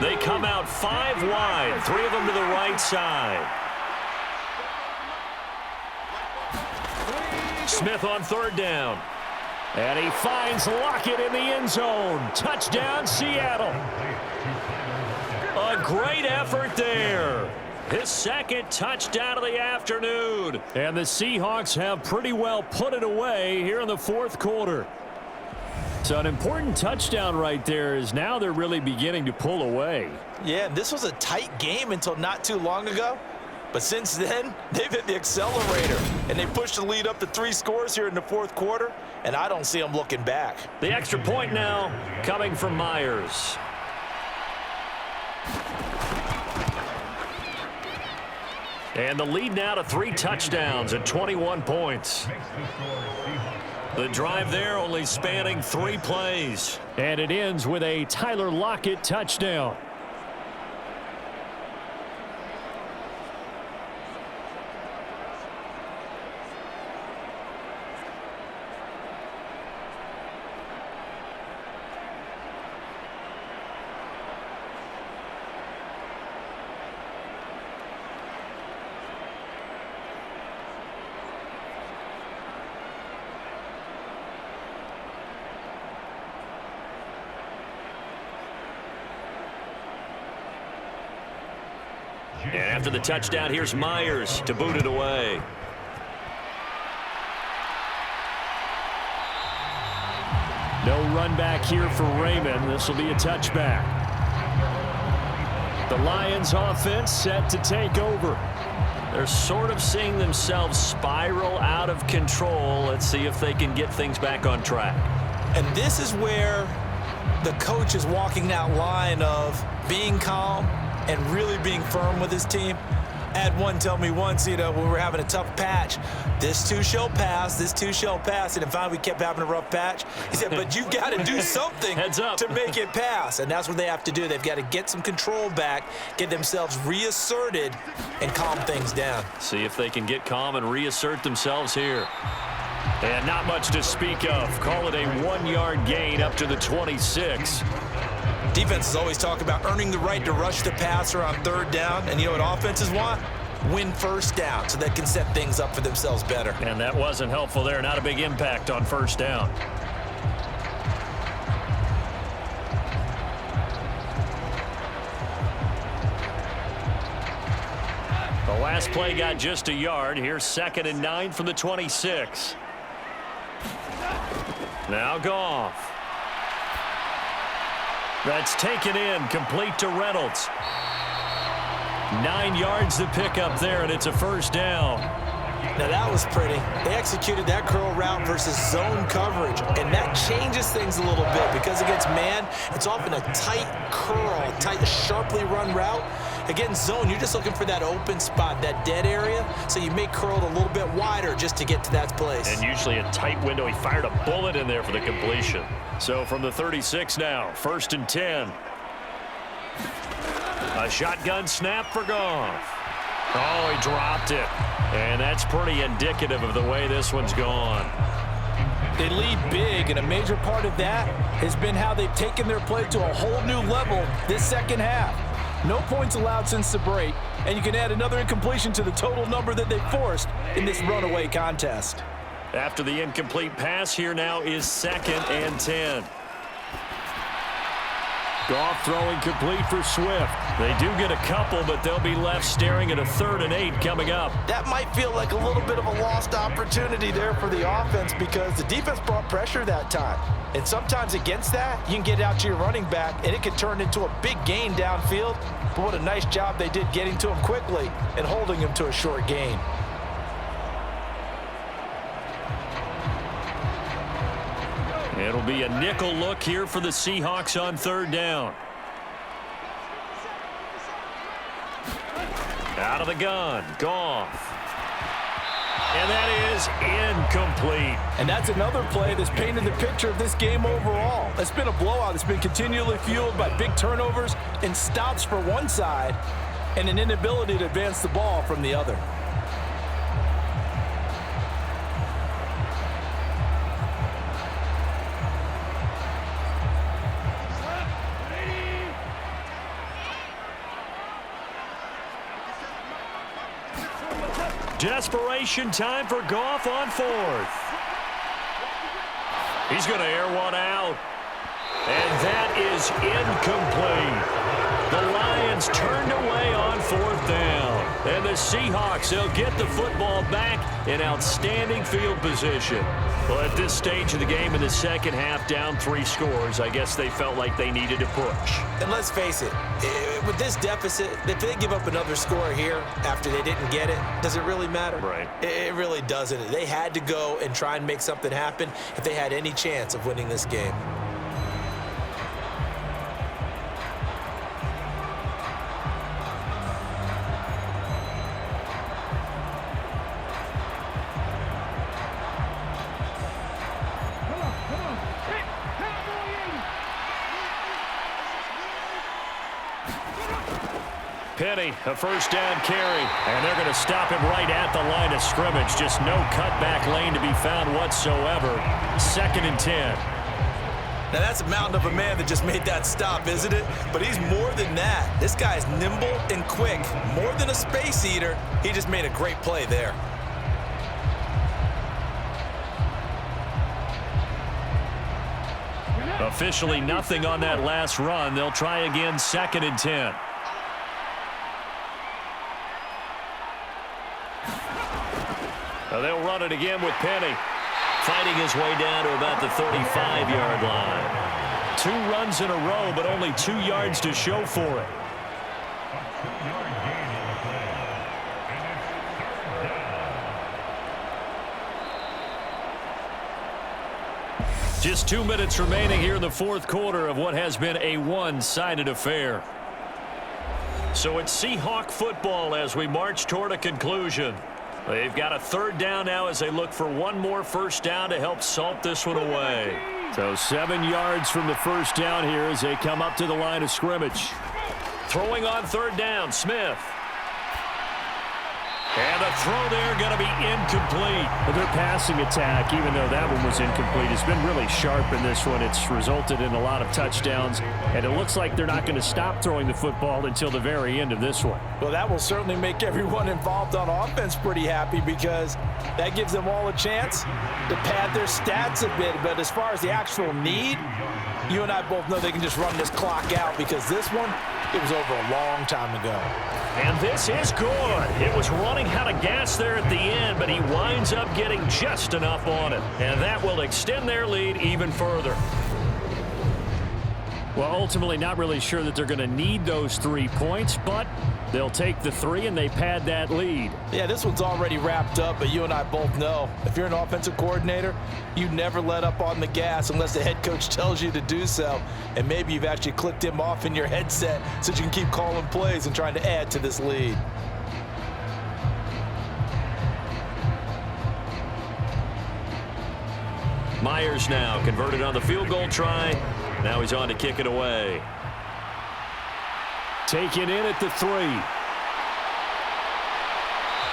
They come out 5 wide, 3 of them to the right side. Smith on third down. And he finds Lockett in the end zone. Touchdown, Seattle. A great effort there. His second touchdown of the afternoon. And the Seahawks have pretty well put it away here in the fourth quarter. So an important touchdown right there is now they're really beginning to pull away. Yeah, this was a tight game until not too long ago. But since then, they've hit the accelerator, and they pushed the lead up to 3 scores here in the fourth quarter, and I don't see them looking back. The extra point now coming from Myers. And the lead now to 3 touchdowns at 21 points. The drive there only spanning 3 plays. And it ends with a Tyler Lockett touchdown. And after the touchdown, here's Myers to boot it away. No run back here for Raymond. This will be a touchback. The Lions offense set to take over. They're sort of seeing themselves spiral out of control. Let's see if they can get things back on track. And this is where the coach is walking that line of being calm and really being firm with his team. I had one tell me once, when we were having a tough patch, this too shall pass, this too shall pass. And finally we kept having a rough patch. He said, but you've got to do something to make it pass. And that's what they have to do. They've got to get some control back, get themselves reasserted, and calm things down. See if they can get calm and reassert themselves here. And not much to speak of. Call it a 1-yard gain up to the 26. Defenses always talk about earning the right to rush the passer on third down. And you know what offenses want? Win first down so they can set things up for themselves better. And that wasn't helpful there. Not a big impact on first down. The last play got just a yard. Here's 2nd and 9 from the 26. Now Goff. That's taken in, complete to Reynolds. 9 yards to pick up there, and it's a first down. Now that was pretty. They executed that curl route versus zone coverage, and that changes things a little bit because against man, it's often a tight curl, tight, sharply run route. Against zone, you're just looking for that open spot, that dead area, so you may curl it a little bit wider just to get to that place. And usually a tight window. He fired a bullet in there for the completion. So from the 36 now, 1st and 10. A shotgun snap for Goff. Oh, he dropped it. And that's pretty indicative of the way this one's gone. They lead big, and a major part of that has been how they've taken their play to a whole new level this second half. No points allowed since the break, and you can add another incompletion to the total number that they forced in this runaway contest. After the incomplete pass, here now is 2nd and 10. Goff throwing complete for Swift. They do get a couple, but they'll be left staring at a 3rd and 8 coming up. That might feel like a little bit of a lost opportunity there for the offense because the defense brought pressure that time. And sometimes against that, you can get out to your running back, and it can turn into a big gain downfield. But what a nice job they did getting to him quickly and holding him to a short gain. It'll be a nickel look here for the Seahawks on 3rd down. Out of the gun, Goff. And that is incomplete. And that's another play that's painted the picture of this game overall. It's been a blowout. It's been continually fueled by big turnovers and stops for one side and an inability to advance the ball from the other. Desperation time for Goff on 4th. He's going to air one out. And that is incomplete. The Lions turned away on 4th down. And the Seahawks, they'll get the football back in outstanding field position. Well, at this stage of the game in the second half, down 3 scores, I guess they felt like they needed to push. And let's face it, with this deficit, if they give up another score here after they didn't get it, does it really matter? Right. It really doesn't. They had to go and try and make something happen if they had any chance of winning this game. Penny, a 1st down carry, and they're going to stop him right at the line of scrimmage. Just no cutback lane to be found whatsoever. 2nd and 10. Now that's a mountain of a man that just made that stop, isn't it? But he's more than that. This guy's nimble and quick. More than a space eater. He just made a great play there. Officially nothing on that last run. They'll try again, 2nd and 10. They'll run it again with Penny. Fighting his way down to about the 35-yard line. 2 runs in a row, but only 2 yards to show for it. Just 2 minutes remaining here in the 4th quarter of what has been a one-sided affair. So it's Seahawk football as we march toward a conclusion. They've got a 3rd down now as they look for one more 1st down to help salt this one away. So 7 yards from the 1st down here as they come up to the line of scrimmage. Throwing on 3rd down, Smith. And the throw there going to be incomplete. But their passing attack, even though that one was incomplete, has been really sharp in this one. It's resulted in a lot of touchdowns, and it looks like they're not going to stop throwing the football until the very end of this one. Well, that will certainly make everyone involved on offense pretty happy because that gives them all a chance to pad their stats a bit. But as far as the actual need, you and I both know they can just run this clock out because this one, it was over a long time ago. And this is good. It was running out of gas there at the end, but he winds up getting just enough on it. And that will extend their lead even further. Well, ultimately not really sure that they're going to need those 3 points, but they'll take the 3 and they pad that lead. Yeah, this one's already wrapped up, but you and I both know if you're an offensive coordinator, you never let up on the gas unless the head coach tells you to do so. And maybe you've actually clicked him off in your headset so that you can keep calling plays and trying to add to this lead. Myers now converted on the field goal try. Now he's on to kick it away. Taken in at the 3.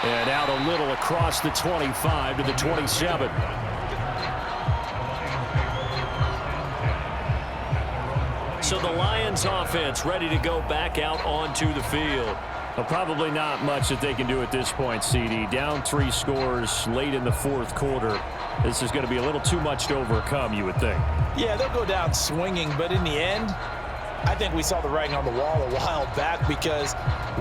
And out a little across the 25 to the 27. So the Lions offense ready to go back out onto the field. Well, probably not much that they can do at this point, CD. Down 3 scores late in the 4th quarter. This is going to be a little too much to overcome, you would think. Yeah, they'll go down swinging, but in the end, I think we saw the writing on the wall a while back because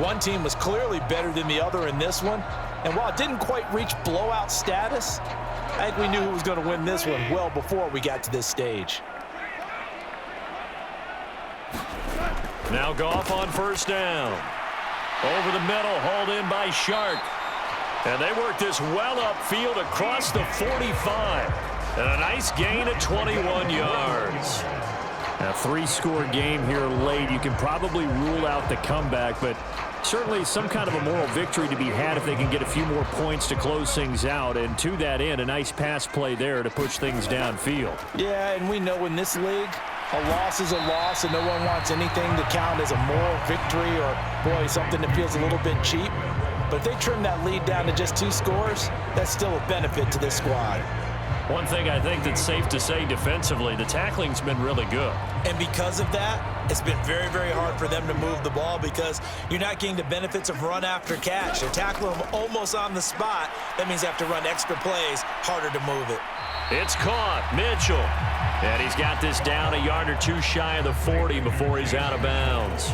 one team was clearly better than the other in this one. And while it didn't quite reach blowout status, I think we knew who was going to win this one well before we got to this stage. Now Goff on first down. Over the middle, hauled in by Shark. And they work this well upfield across the 45. And a nice gain of 21 yards. A 3-score game here late. You can probably rule out the comeback, but certainly some kind of a moral victory to be had if they can get a few more points to close things out. And to that end, a nice pass play there to push things downfield. Yeah, and we know in this league, a loss is a loss, and no one wants anything to count as a moral victory or, boy, something that feels a little bit cheap. But if they trim that lead down to just 2 scores, that's still a benefit to this squad. One thing I think that's safe to say defensively, the tackling's been really good. And because of that, it's been very, very hard for them to move the ball because you're not getting the benefits of run after catch. They're tackling them almost on the spot. That means they have to run extra plays, harder to move it. It's caught. Mitchell. And he's got this down a yard or 2 shy of the 40 before he's out of bounds.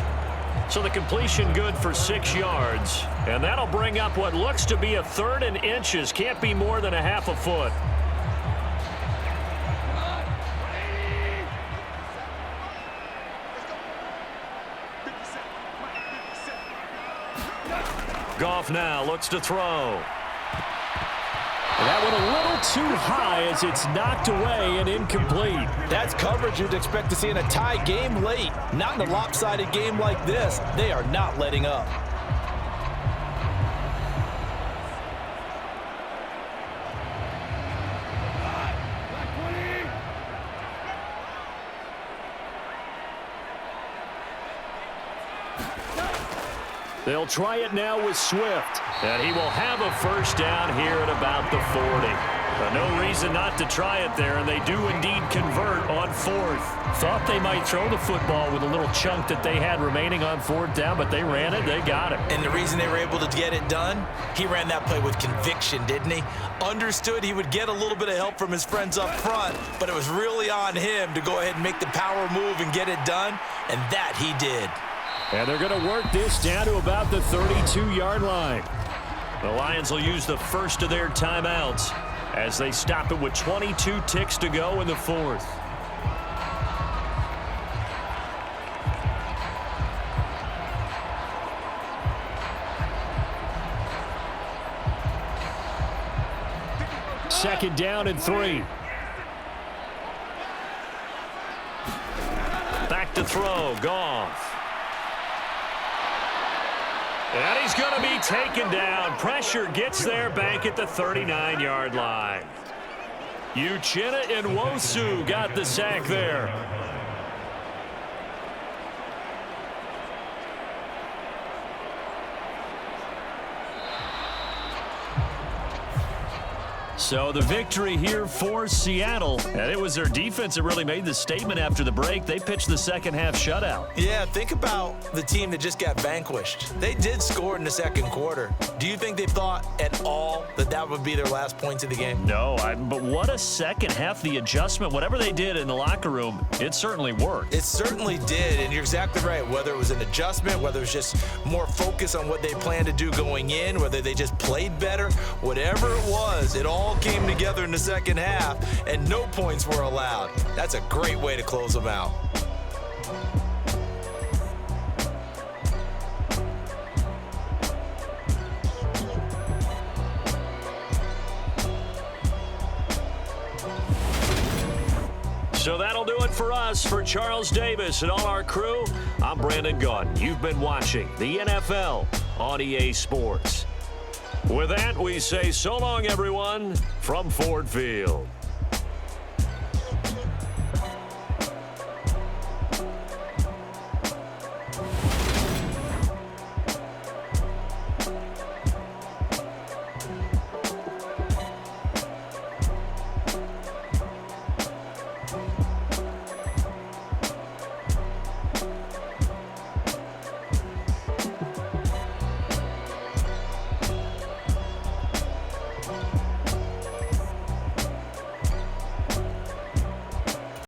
So the completion good for 6 yards. And that'll bring up what looks to be a 3rd and inches. Can't be more than a half a foot. Goff now looks to throw. That one a little too high as it's knocked away and incomplete. That's coverage you'd expect to see in a tie game late. Not in a lopsided game like this. They are not letting up. They'll try it now with Swift. And he will have a first down here at about the 40. No reason not to try it there, and they do indeed convert on 4th. Thought they might throw the football with a little chunk that they had remaining on 4th down, but they ran it, they got it. And the reason they were able to get it done, he ran that play with conviction, didn't he? Understood he would get a little bit of help from his friends up front, but it was really on him to go ahead and make the power move and get it done, and that he did. And they're going to work this down to about the 32-yard line. The Lions will use the first of their timeouts as they stop it with 22 ticks to go in the 4th. Second down and 3. Back to throw, Goff. And he's going to be taken down. Pressure gets there back at the 39-yard line. Uchenna and Nwosu got the sack there. So the victory here for Seattle. And it was their defense that really made the statement after the break. They pitched the second-half shutout. Yeah, think about the team that just got vanquished. They did score in the second quarter. Do you think they thought at all that that would be their last points of the game? No, but what a second half. The adjustment, whatever they did in the locker room, it certainly worked. It certainly did, and you're exactly right. Whether it was an adjustment, whether it was just more focus on what they planned to do going in, whether they just played better, whatever it was, it all came together in the second half, and no points were allowed. That's a great way to close them out. So that'll do it for us. For Charles Davis and all our crew, I'm Brandon Gaudin. You've been watching the NFL on EA Sports. With that, we say so long, everyone, from Ford Field.